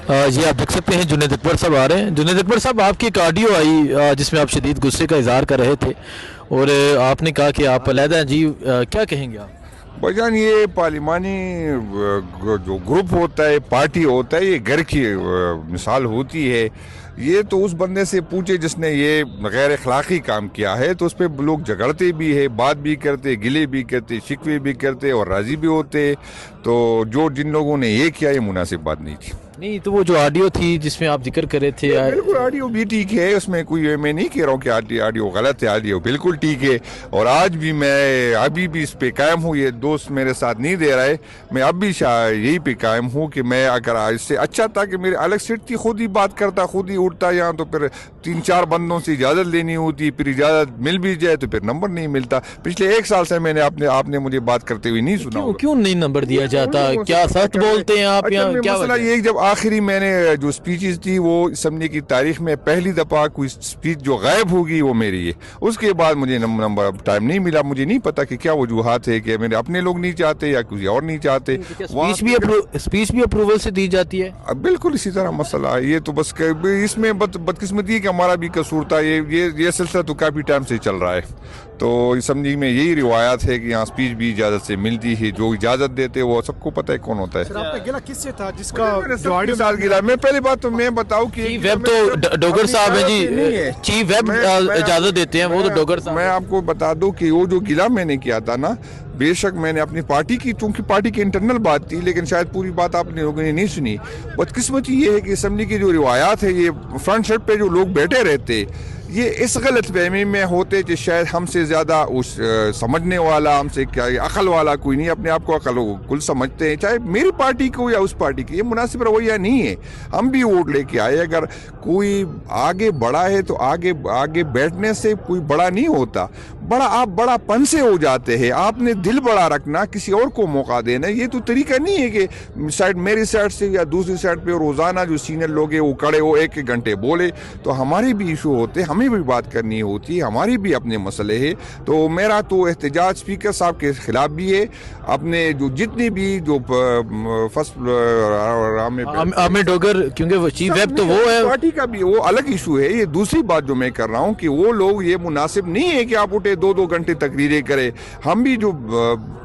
جی آپ دیکھ سکتے ہیں جنید اکبر صاحب آ رہے ہیں۔ جنید اکبر صاحب، آپ کی ایک آڈیو آئی جس میں آپ شدید غصے کا اظہار کر رہے تھے اور آپ نے کہا کہ آپ علیحدہ ہیں۔ جی کیا کہیں گے آپ؟ بھائی جان، یہ پارلیمانی جو گروپ ہوتا ہے، پارٹی ہوتا ہے، یہ گھر کی مثال ہوتی ہے۔ یہ تو اس بندے سے پوچھے جس نے یہ غیر اخلاقی کام کیا ہے، تو اس پہ لوگ جھگڑتے بھی ہے، بات بھی کرتے، گلے بھی کرتے، شکوے بھی کرتے اور راضی بھی ہوتے۔ تو جن لوگوں نے یہ کیا، یہ مناسب بات نہیں تھی۔ نہیں تو وہ جو آڈیو تھی جس میں آپ ذکر کر رہے تھے، بالکل آڈیو بھی ٹھیک ہے، اس میں کوئی میں نہیں کہہ رہا ہوں کہ آڈیو غلط ہے، آڈیو بالکل ٹھیک ہے۔ اور آج بھی میں ابھی بھی اس پہ قائم ہوں، یہ دوست میرے ساتھ نہیں دے رہا ہے، میں اب بھی یہی پہ قائم ہوں کہ میں اگر اس سے اچھا تھا کہ میرے الگ سیٹ تھی، خود ہی بات کرتا، خود ہی اٹھتا یہاں، تو پھر 3-4 بندوں سے اجازت لینی ہوتی، پھر اجازت مل بھی جائے تو پھر نمبر نہیں ملتا۔ پچھلے 1 سال سے میں نے آپ نے مجھے بات کرتے ہوئے نہیں سنا۔ کیوں نہیں نمبر دیا جاتا؟ کیا سخت بولتے ہیں آپ یا کیا مسئلہ یہ؟ جب آخری میں نے جو سپیچز تھی وہ اسمبلی کی تاریخ میں پہلی دفعہ کوئی سپیچ جو غائب ہوگی وہ میری ہے، اس کے بعد مجھے نمبر ٹائم نہیں ملا۔ مجھے نہیں پتا کہ کیا وجوہات ہے، کہ میرے اپنے لوگ نہیں چاہتے یا کسی اور نہیں چاہتے۔ سپیچ بھی اپروول سے دی جاتی ہے؟ بالکل اسی طرح مسئلہ ہے یہ تو، بس اس میں بدقسمتی ہے کہ ہمارا بھی قصور تھا۔ یہ سلسلہ تو کافی ٹائم سے چل رہا ہے، تو اسمبلی میں یہی روایات ہے کہ یہاں سپیچ بھی اجازت سے ملتی ہے، جو اجازت دیتے وہ سب کو پتہ ہے کون ہوتا ہے۔ سر آپ کا گلہ کس سے تھا جس کا جو آڈیو سال گلا؟ میں پہلی بات تو میں بتاؤں کہ چیف ویب تو ڈوگر صاحب ہیں جی، چیف ویب اجازت دیتے ہیں، وہ تو ڈوگر صاحب۔ میں آپ کو بتا دوں کہ وہ جو گلا میں نے کیا تھا نا، بے شک میں نے اپنی پارٹی کی، چونکہ پارٹی کی انٹرنل بات تھی، لیکن شاید پوری بات آپ نے لوگوں نے نہیں سنی۔ بدقسمتی یہ ہے کہ اسمبلی کی جو روایات ہے، یہ فرنٹ سیٹ پہ جو لوگ بیٹھے رہتے، یہ اس غلط فہمی میں ہوتے کہ شاید ہم سے زیادہ سمجھنے والا، ہم سے کیا عقل والا کوئی نہیں، اپنے آپ کو عقل کل سمجھتے ہیں، چاہے میری پارٹی کو یا اس پارٹی کی۔ یہ مناسب رویہ نہیں ہے۔ ہم بھی ووٹ لے کے آئے، اگر کوئی آگے بڑھا ہے تو آگے بیٹھنے سے کوئی بڑا نہیں ہوتا، آپ بڑا پن سے ہو جاتے ہیں۔ آپ نے دل بڑا رکھنا، کسی اور کو موقع دینا، یہ تو طریقہ نہیں ہے کہ میری سائڈ سے یا دوسری سائڈ پہ روزانہ جو سینئر لوگ ہیں وہ کڑے ہو 1 گھنٹے بولے، تو ہمارے بھی ایشو ہوتے، ہمیں بھی بات کرنی ہوتی، ہماری بھی اپنے مسئلے ہیں۔ تو میرا تو احتجاج اسپیکر صاحب کے خلاف بھی ہے، اپنے جو جتنی بھی جو عامر ڈوگر، کیونکہ چیف ویب تو وہ ہے، پارٹی کا بھی وہ الگ ایشو ہے۔ یہ دوسری بات جو میں کر رہا ہوں کہ وہ لوگ، یہ مناسب نہیں ہے کہ آپ اٹھے 2-2 گھنٹے تقریریں کرے۔ ہم بھی جو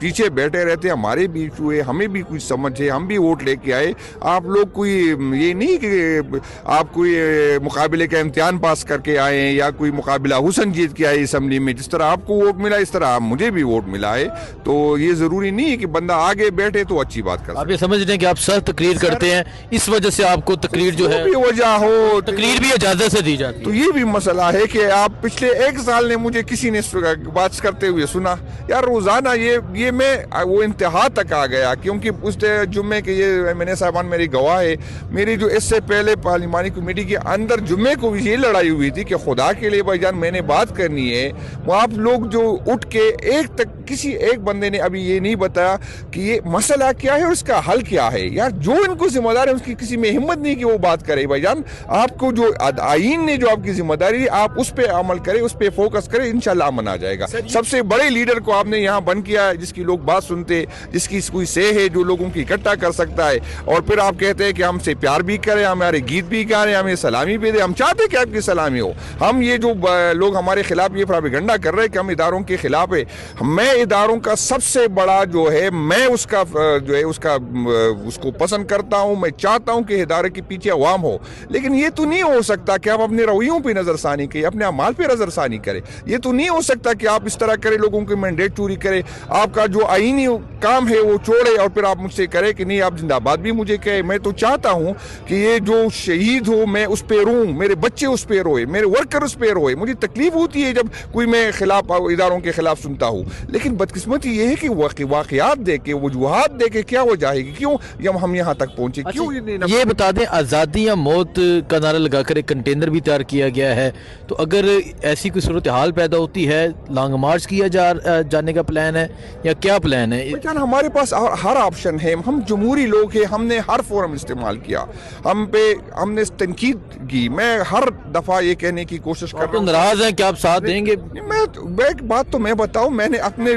پیچھے بیٹھے رہتے ہیں، ہمارے بھی ایشو ہے، ہمیں بھی کچھ سمجھ ہے، ہم بھی ووٹ لے کے آئے۔ آپ لوگ کوئی یہ نہیں کہ آپ کوئی مقابلے کا امتحان پاس کر کے آئے ہیں یا کوئی مقابلہ حسن جیت کے آئے اسمبلی میں، جس طرح آپ کو ووٹ ملا اس طرح مجھے بھی ووٹ ملا ہے۔ تو یہ ضروری نہیں ہے کہ بندہ آگے بیٹھے تو اچھی بات کر۔ آپ یہ سمجھ رہے ہیں کہ آپ سخت تقریر کرتے ہیں، اس وجہ سے آپ کو تقریر جو ہے وجہ ہو، تقریر بھی اجازت سے دی جاتی ہے؟ تو یہ بھی مسئلہ ہے کہ آپ پچھلے 1 سال نے مجھے کسی نے بات کرتے ہوئے سنا؟ یار روزانہ یہ میں وہ انتہا تک آ گیا، کیونکہ اس جمعے کے یہ میں نے صاحبان میری گواہ ہے، میری جو اس سے پہلے پارلیمانی کمیٹی کے اندر جمعے کو یہ لڑائی ہوئی تھی کہ خدا کے لیے بھائی جان میں نے بات کرنی ہے، وہ آپ لوگ جو اٹھ کے کسی ایک بندے نے ابھی یہ نہیں بتایا کہ یہ مسئلہ کیا ہے اور اس کا حل کیا ہے۔ یار جو ان کو ذمہ دار ہے اس کی کسی میں ہمت نہیں کہ وہ بات کرے۔ بھائی جان آپ کو جو آئین نے جو آپ کی ذمہ داری ہے، آپ اس پہ عمل کریں، اس پہ فوکس کریں، انشاءاللہ امن آ جائے گا۔ سب سے بڑے لیڈر کو آپ نے یہاں بند کیا ہے، جس کی لوگ بات سنتے، جس کی کوئی سے ہے جو لوگوں کی اکٹھا کر سکتا ہے، اور پھر آپ کہتے ہیں کہ ہم سے پیار بھی کریں، ہمارے گیت بھی گائیں، ہمیں سلامی بھی دیں۔ ہم چاہتے کہ آپ کی سلامی ہو۔ ہم یہ جو لوگ ہمارے خلاف یہ پروپیگنڈا کر رہے ہیں کہ ہم اداروں کے خلاف ہے، میں اداروں کا سب سے بڑا جو ہے، میں اس کو پسند کرتا ہوں، میں چاہتا ہوں کہ ادارے کے پیچھے عوام ہو، لیکن یہ تو نہیں ہو سکتا کہ آپ اپنے رویوں پہ نظر ثانی کریں، اپنے اعمال پہ نظر ثانی کریں۔ یہ تو نہیں ہو سکتا کہ آپ اس طرح کریں، لوگوں کے مینڈیٹ چوری کریں، آپ کا جو آئینی کام ہے وہ چھوڑے اور پھر آپ مجھ سے کریں کہ نہیں آپ زندہ باد بھی مجھے کہے۔ میں تو چاہتا ہوں کہ یہ جو شہید ہو میں اس پہ روں، میرے بچے اس پہ روئے، میرے ورکر اس پہ روئے۔ مجھے تکلیف ہوتی ہے جب کوئی میں خلاف اداروں کے خلاف سنتا ہوں، لیکن بدقسمتی یہ ہے کہ واقعات دے کے، وجوہات دے کے کیا ہو جائے گی، کیوں ہم یہاں تک پہنچے، کیوں یہ بتا دیں آزادی یا موت کا نعرہ لگا کر ایک کنٹینر بھی تیار کیا گیا ہے، تو اگر ایسی کوئی صورتحال پیدا ہوتی ہے، لانگ مارچ کیا جانے کا پلان ہے یا کیا پلان ہے؟ ہمارے پاس ہر آپشن ہے، ہم جمہوری لوگ ہیں، ہم نے ہر فورم استعمال کیا، ہم نے تنقید کی۔ میں ہر دفعہ یہ کہنے کی کوشش کر رہا ہوں، ناراض ہیں کہ آپ ساتھ دیں گے؟ ایک بات تو میں بتاؤں، میں نے اپنے